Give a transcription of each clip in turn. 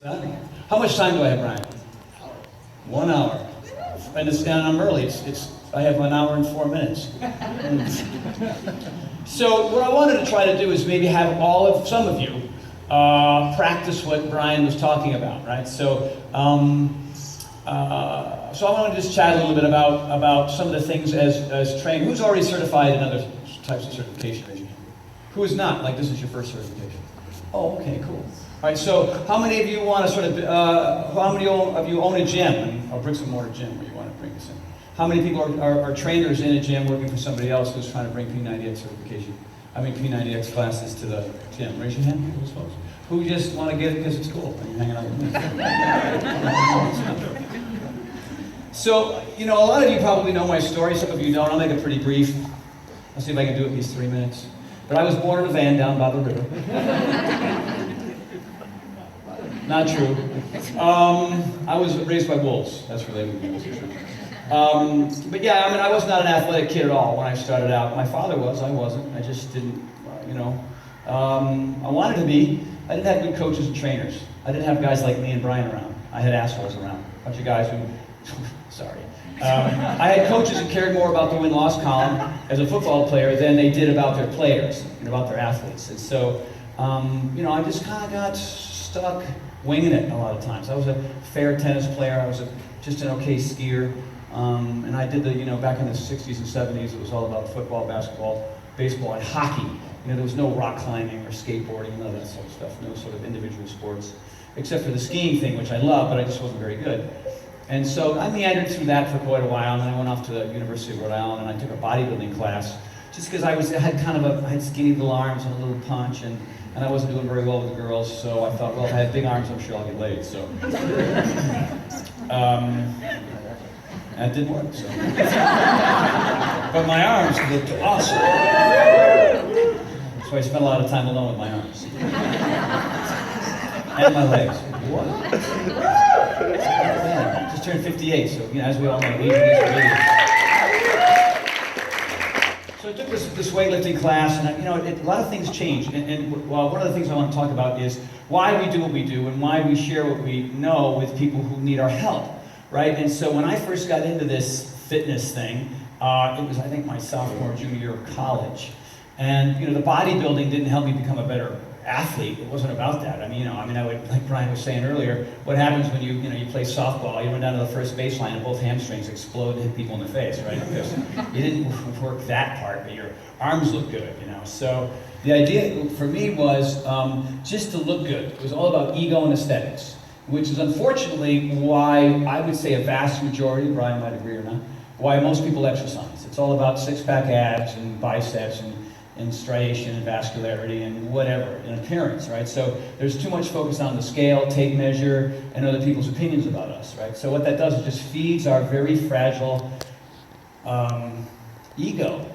How much time do I have, Brian? 1 hour. And I'm early. I have 1 hour and 4 minutes. So what I wanted to try to do is maybe have some of you practice what Brian was talking about, right? So I want to just chat a little bit about some of the things as trained. Who's already certified in other types of certification? Raise your hand. Who is not? Like this is your first certification. Oh, okay, cool. All right, so how many of you want to sort of, how many of you own a gym? I'll bring some more to gym where you want to bring this in. How many people are trainers in a gym working for somebody else who's trying to bring P90X certification? P90X classes to the gym? Raise your hand, those folks. Who just want to get it because it's cool and you're hanging out with me? So, a lot of you probably know my story, some of you don't. I'll make it pretty brief. I'll see if I can do it in these 3 minutes. But I was born in a van down by the river. Not true. I was raised by wolves. That's related to wolves, for sure. But yeah, I was not an athletic kid at all when I started out. My father was, I wasn't. I just didn't, I wanted to be. I didn't have good coaches and trainers. I didn't have guys like me and Brian around. I had assholes around. A bunch of guys who, sorry. I had coaches who cared more about the win-loss column as a football player than they did about their players and about their athletes. And so, I just kind of got stuck winging it a lot of times. I was a fair tennis player. I was just an okay skier. And I did back in the 60s and 70s, it was all about football, basketball, baseball, and hockey. There was no rock climbing or skateboarding, none of that sort of stuff, no sort of individual sports, except for the skiing thing, which I love, but I just wasn't very good. And so I meandered through that for quite a while, and then I went off to the University of Rhode Island, and I took a bodybuilding class, just because I had skinny little arms and a little punch, and I wasn't doing very well with the girls, so I thought, well, if I have big arms, I'm sure I'll get laid, so. That didn't work, so. But my arms looked awesome. So I spent a lot of time alone with my arms. And my legs. What? Yeah, just turned 58, so as we all know, aging is related. So I took this weightlifting class, and a lot of things changed. And one of the things I want to talk about is why we do what we do and why we share what we know with people who need our help, right? And so when I first got into this fitness thing, it was, I think, my sophomore, junior year of college. And the bodybuilding didn't help me become a better athlete. It wasn't about that. I would, like Brian was saying earlier, what happens when you play softball, you run down to the first baseline and both hamstrings explode and hit people in the face, right? Because you didn't work that part, but your arms look good, So the idea for me was just to look good. It was all about ego and aesthetics, which is unfortunately why I would say a vast majority, Brian might agree or not, why most people exercise. It's all about six-pack abs and biceps and striation and vascularity and whatever, in appearance, right? So there's too much focus on the scale, tape measure, and other people's opinions about us, right? So what that does is just feeds our very fragile ego.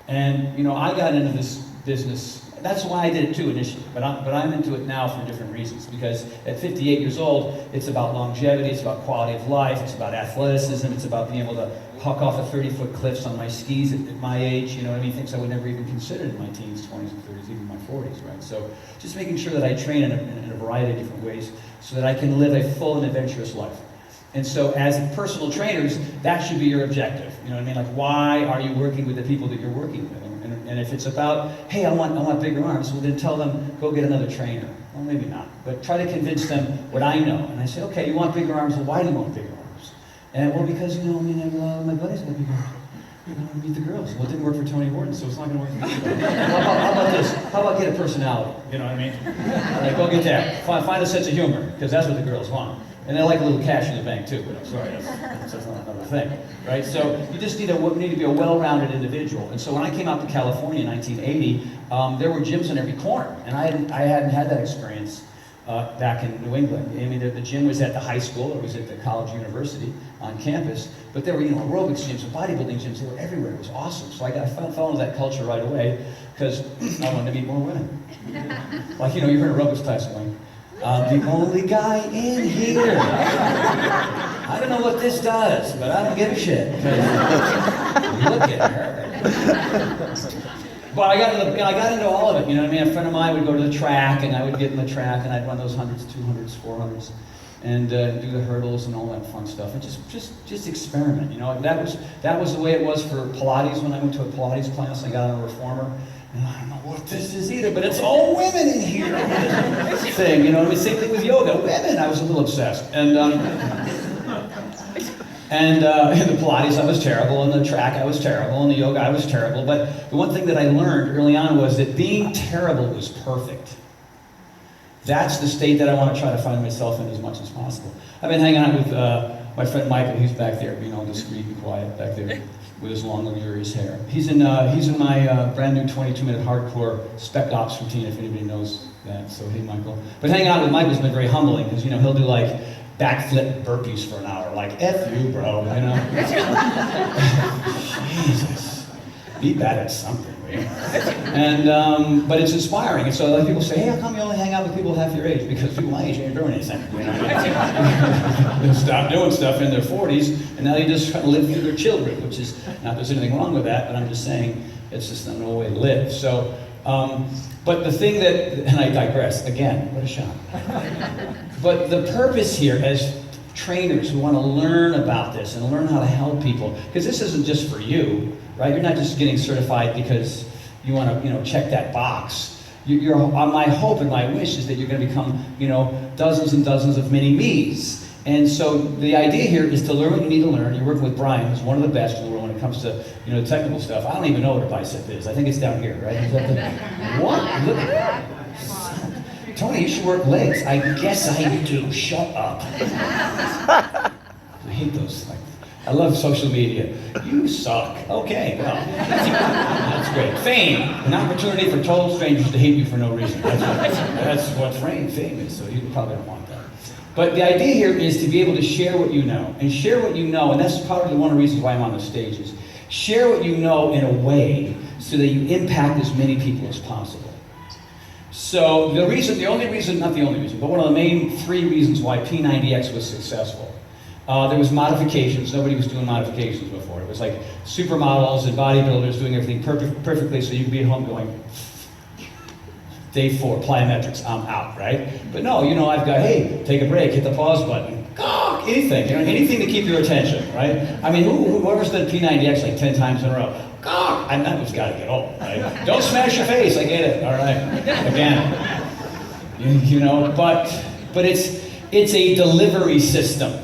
And I got into this business. That's why I did it too initially, but I'm into it now for different reasons, because at 58 years old, it's about longevity, it's about quality of life, it's about athleticism, it's about being able to huck off a 30-foot cliffs on my skis at my age, things I would never even consider in my teens, 20s, and 30s, even my 40s, right? So just making sure that I train in a variety of different ways so that I can live a full and adventurous life. And so as personal trainers, that should be your objective. Like, why are you working with the people that you're working with? And if it's about, hey, I want bigger arms, well then tell them, go get another trainer. Well, maybe not, but try to convince them what I know. And I say, okay, you want bigger arms, well, why do you want bigger arms? And well, because, my buddies got bigger arms. I want to meet the girls. Well, it didn't work for Tony Horton, so it's not going to work for you. How about this? How about get a personality? You know what I mean? Like, go get that. Find a sense of humor, because that's what the girls want. And they like a little cash in the bank too, but I'm sorry, that's not another thing, right? So you just need to be a well-rounded individual. And so when I came out to California in 1980, there were gyms in every corner, and I hadn't had that experience back in New England. The gym was at the high school, or was at the college university on campus, but there were aerobics gyms and bodybuilding gyms. They were everywhere. It was awesome. So I fell into that culture right away because I wanted to meet more women. Like you're in aerobics class going, I'm the only guy in here. I don't know what this does, but I don't give a shit. Look at her. But I got into all of it, you know what I mean? A friend of mine would go to the track, and I would get in the track, and I'd run those 100s, 200s, 400s, and do the hurdles and all that fun stuff, and just experiment, you know? That was the way it was for Pilates when I went to a Pilates class. I got on a reformer, and I don't know what this is either, but it's all women in here. This thing, you know what I mean? Same thing with yoga, women. I was a little obsessed, and in the Pilates, I was terrible. In the track, I was terrible. In the yoga, I was terrible. But the one thing that I learned early on was that being terrible was perfect. That's the state that I want to try to find myself in as much as possible. I've been hanging out with my friend Michael. He's back there, being all discreet and quiet back there with his long, luxurious hair. He's in my brand new 22-minute hardcore spec ops routine, if anybody knows that. So, hey, Michael. But hanging out with Michael's been very humbling because, you know, he'll do like backflip burpees for an hour, like, F you, bro, you know? Jesus, be bad at something, man. And, but it's inspiring, and so like people say, hey, how come you only hang out with people half your age? Because people my age ain't doing anything, you know? They stop doing stuff in their 40s, and now they just kind of live through their children, which is, not there's anything wrong with that, but I'm just saying, it's just not no way to live. So, but the thing that, and I digress, again, what a shock. But the purpose here as trainers who want to learn about this and learn how to help people, because this isn't just for you, right? You're not just getting certified because you want to, you know, check that box. My hope and my wish is that you're going to become, you know, dozens and dozens of mini-me's. And so the idea here is to learn what you need to learn. You're working with Brian, who's one of the best in the world when it comes to, you know, technical stuff. I don't even know what a bicep is. I think it's down here, right? Is that the, what? Look at that. Tony, you should work legs. I guess I do. Shut up. I hate those. I love social media. You suck. Okay, well, that's great. Fame, an opportunity for total strangers to hate you for no reason. That's what fame is, so you probably don't want that. But the idea here is to be able to share what you know. And share what you know, and that's probably one of the reasons why I'm on the stage, is share what you know in a way so that you impact as many people as possible. So not the only reason, but one of the main 3 reasons why P90X was successful. There was modifications. Nobody was doing modifications before. It was like supermodels and bodybuilders doing everything perfectly so you could be at home going, day 4, plyometrics, I'm out, right? But no, you know, I've got, hey, take a break, hit the pause button, anything, you know, anything to keep your attention, right? I mean, whoever's done P90X like 10 times in a row, and that one's got to get old, right? Don't smash your face, I get it, all right, again. You know, but it's a delivery system.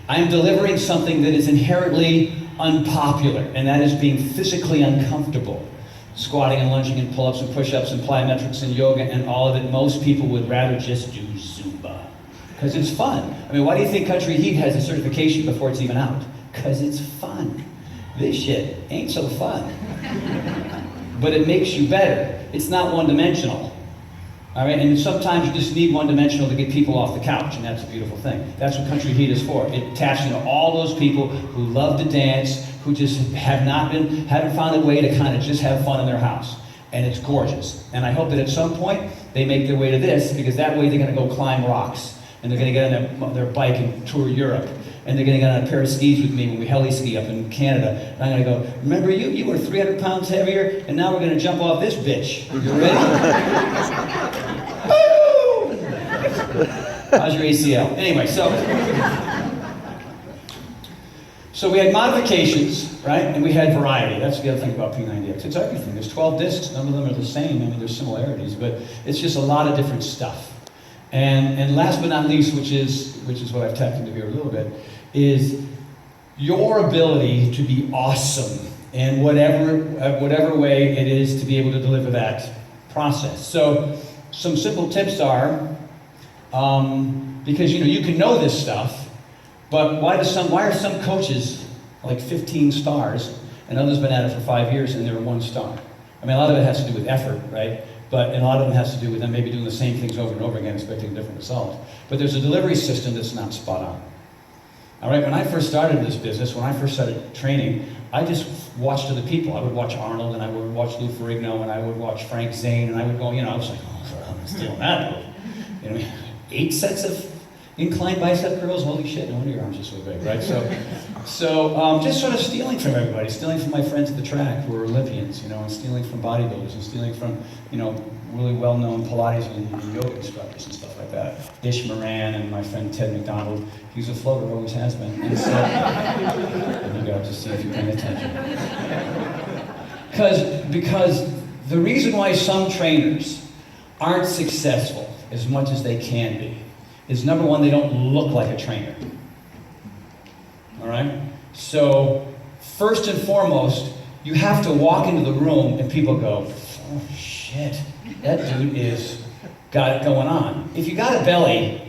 I'm delivering something that is inherently unpopular, and that is being physically uncomfortable. Squatting and lunging and pull-ups and push-ups and plyometrics and yoga and all of it. Most people would rather just do Zumba, because it's fun. I mean, why do you think Country Heat has a certification before it's even out? Because it's fun. This shit ain't so fun. But it makes you better. It's not one-dimensional. All right, and sometimes you just need one-dimensional to get people off the couch, and that's a beautiful thing. That's what Country Heat is for. It taps into all those people who love to dance, who just haven't found a way to kind of just have fun in their house. And it's gorgeous. And I hope that at some point they make their way to this, because that way they're going to go climb rocks, and they're going to get on their bike and tour Europe. And they're going to get on a pair of skis with me when we heli ski up in Canada. And I'm going to go, remember you were 300 pounds heavier, and now we're going to jump off this bitch. You ready? Boom! How's your ACL? Anyway, so we had modifications, right? And we had variety. That's the other thing about P90X. It's everything. There's 12 discs. None of them are the same. I mean, there's similarities, but it's just a lot of different stuff. And last but not least, which is what I've tapped into here a little bit, is your ability to be awesome in whatever way it is to be able to deliver that process. So some simple tips are, because you can know this stuff, but why are some coaches like 15 stars and others been at it for 5 years and they're 1 star? I mean, a lot of it has to do with effort, right? But a lot of them has to do with them maybe doing the same things over and over again, expecting different results. But there's a delivery system that's not spot on. All right, when I first started this business, when I first started training, I just watched other people. I would watch Arnold, and I would watch Lou Ferrigno, and I would watch Frank Zane, and I would go, I was like, oh, I'm stealing that. 8 sets of Incline bicep curls, holy shit, no wonder your arms are so big, right? So just sort of stealing from everybody, stealing from my friends at the track who are Olympians, and stealing from bodybuilders, and stealing from, really well-known Pilates and yoga instructors and stuff like that. Ish Moran and my friend Ted McDonald, he's a floater, always has been. And so, there you go, just see if you're paying attention. Because the reason why some trainers aren't successful as much as they can be is, number one, they don't look like a trainer. All right? So, first and foremost, you have to walk into the room and people go, oh shit, that dude is got it going on. If you got a belly,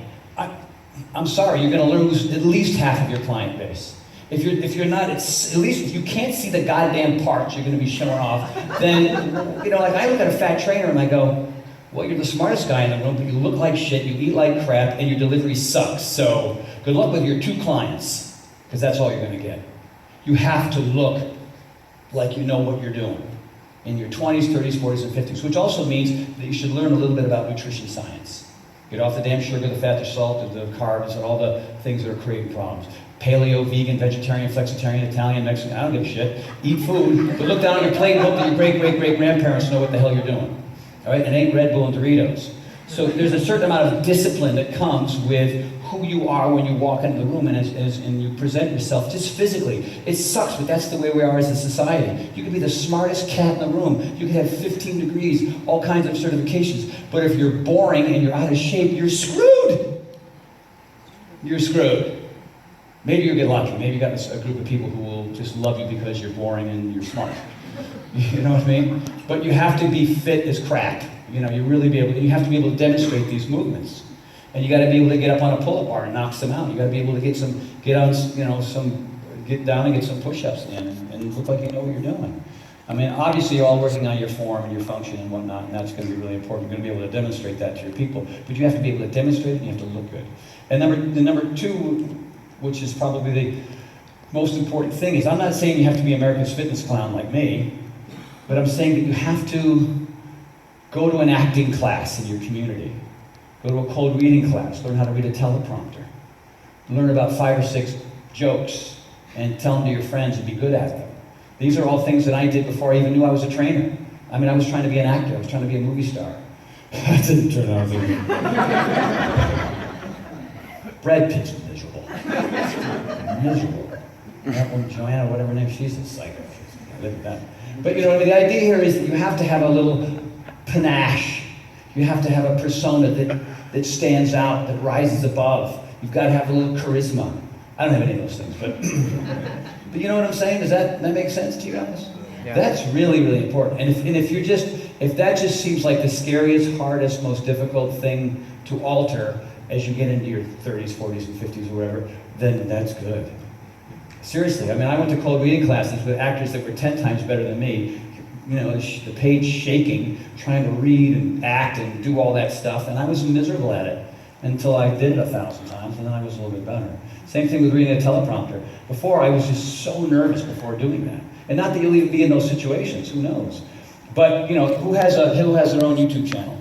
I'm sorry, you're going to lose at least half of your client base. If you're not, at least if you can't see the goddamn parts you're going to be showing off, then, like I look at a fat trainer and I go, well, you're the smartest guy in the room, but you look like shit, you eat like crap, and your delivery sucks. So good luck with your 2 clients, because that's all you're going to get. You have to look like you know what you're doing in your 20s, 30s, 40s, and 50s, which also means that you should learn a little bit about nutrition science. Get off the damn sugar, the fat, the salt, the carbs, and all the things that are creating problems. Paleo, vegan, vegetarian, flexitarian, Italian, Mexican, I don't give a shit. Eat food, but look down on your plate and hope that your great-great-great-grandparents know what the hell you're doing. All right, it ain't Red Bull and Doritos. So there's a certain amount of discipline that comes with who you are when you walk into the room and you present yourself just physically. It sucks, but that's the way we are as a society. You could be the smartest cat in the room. You could have 15 degrees, all kinds of certifications. But if you're boring and you're out of shape, you're screwed. You're screwed. Maybe you'll get lucky. Maybe you got a group of people who will just love you because you're boring and you're smart. You know what I mean? But you have to be fit as crap. You have to be able to demonstrate these movements. And you got to be able to get up on a pull-up bar and knock some out. You got to be able to get down and get some push-ups in and look like you know what you're doing. I mean, obviously you're all working on your form and your function and whatnot, and that's going to be really important. You're going to be able to demonstrate that to your people. But you have to be able to demonstrate it and you have to look good. And number 2, which is probably the most important thing, is I'm not saying you have to be America's Fitness clown like me, but I'm saying that you have to go to an acting class in your community. Go to a cold reading class, learn how to read a teleprompter. Learn about 5 or 6 jokes and tell them to your friends and be good at them. These are all things that I did before I even knew I was a trainer. I mean, I was trying to be an actor, I was trying to be a movie star. That didn't turn out very good. Brad Pitt's miserable. Miserable. That one, Joanna, whatever her name, she's a psycho. Look at that. But the idea here is that you have to have a little panache. You have to have a persona that stands out, that rises above. You've got to have a little charisma. I don't have any of those things, but but you know what I'm saying? Does that make sense to you guys? Yeah. That's really, really important. And if that just seems like the scariest, hardest, most difficult thing to alter as you get into your 30s, 40s, and 50s or whatever, then that's good. Seriously, I mean, I went to cold reading classes with actors that were 10 times better than me. The page shaking, trying to read and act and do all that stuff, and I was miserable at it until I did it 1,000 times, and then I was a little bit better. Same thing with reading a teleprompter. Before, I was just so nervous before doing that. And not that you'll even be in those situations, who knows? But, who has their own YouTube channel?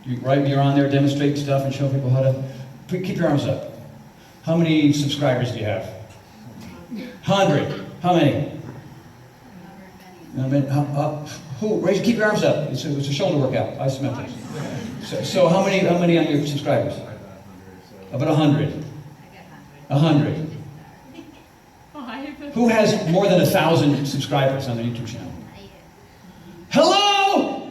You're on there demonstrating stuff and showing people how to... Keep your arms up. How many subscribers do you have? 100. How many? Keep your arms up. It's a shoulder workout, isometrics. So how many on your subscribers? About 100. 100. Who has more than 1,000 subscribers on their YouTube channel? Hello?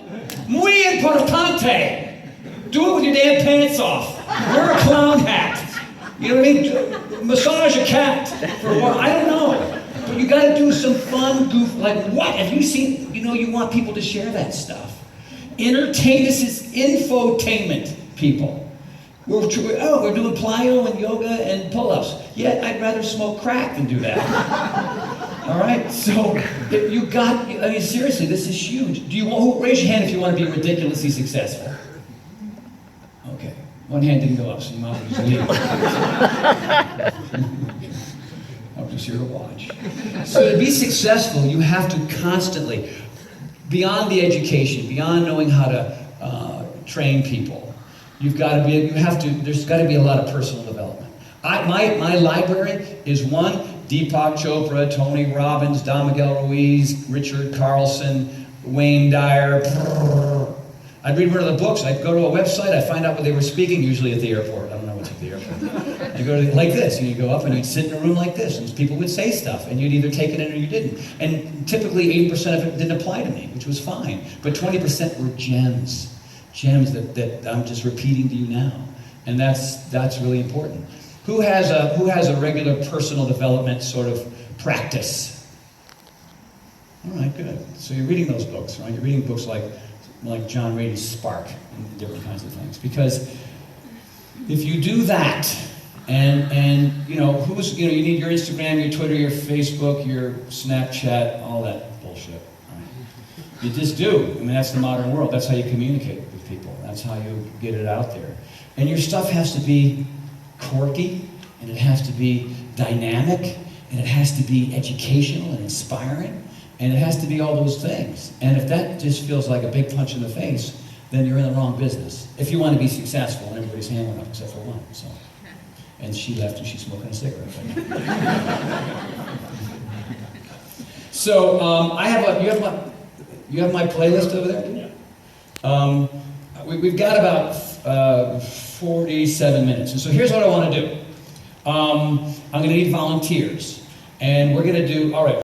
Muy importante. Do it with your damn pants off. Wear a clown hat. You know what I mean? Massage a cat for a while. I don't know. But you got to do some fun goof. Like what? Have you seen? You want people to share that stuff. Entertain. This is infotainment, people. We're doing plyo and yoga and pull-ups. Yet I'd rather smoke crack than do that. All right. So seriously, this is huge. Raise your hand if you want to be ridiculously successful. Okay. One hand didn't go up, so you might as well just leave. I'm just here to watch. So to be successful, you have to constantly, beyond the education, beyond knowing how to train people, There's got to be a lot of personal development. My library is one, Deepak Chopra, Tony Robbins, Don Miguel Ruiz, Richard Carlson, Wayne Dyer. I'd read one of the books, I'd go to a website, I'd find out where they were speaking, usually at the airport. I don't know what's at the airport. You go to like this, and you go up and you'd sit in a room like this, and people would say stuff, and you'd either take it in or you didn't. And typically 80% of it didn't apply to me, which was fine. But 20% were gems that I'm just repeating to you now. And that's really important. Who has a regular personal development sort of practice? All right, good. So you're reading those books, right? You're reading books like John Rady's Spark and different kinds of things. Because if you do that, and you need your Instagram, your Twitter, your Facebook, your Snapchat, all that bullshit. Right? You just do. I mean, that's the modern world. That's how you communicate with people. That's how you get it out there. And your stuff has to be quirky, and it has to be dynamic, and it has to be educational and inspiring. And it has to be all those things. And if that just feels like a big punch in the face, then you're in the wrong business. If you want to be successful, and everybody's hand went up except for one. So. And she left and she's smoking a cigarette. So you have my playlist over there? Yeah. We've got about 47 minutes. And so here's what I want to do. I'm going to need volunteers. And we're going to do, all right.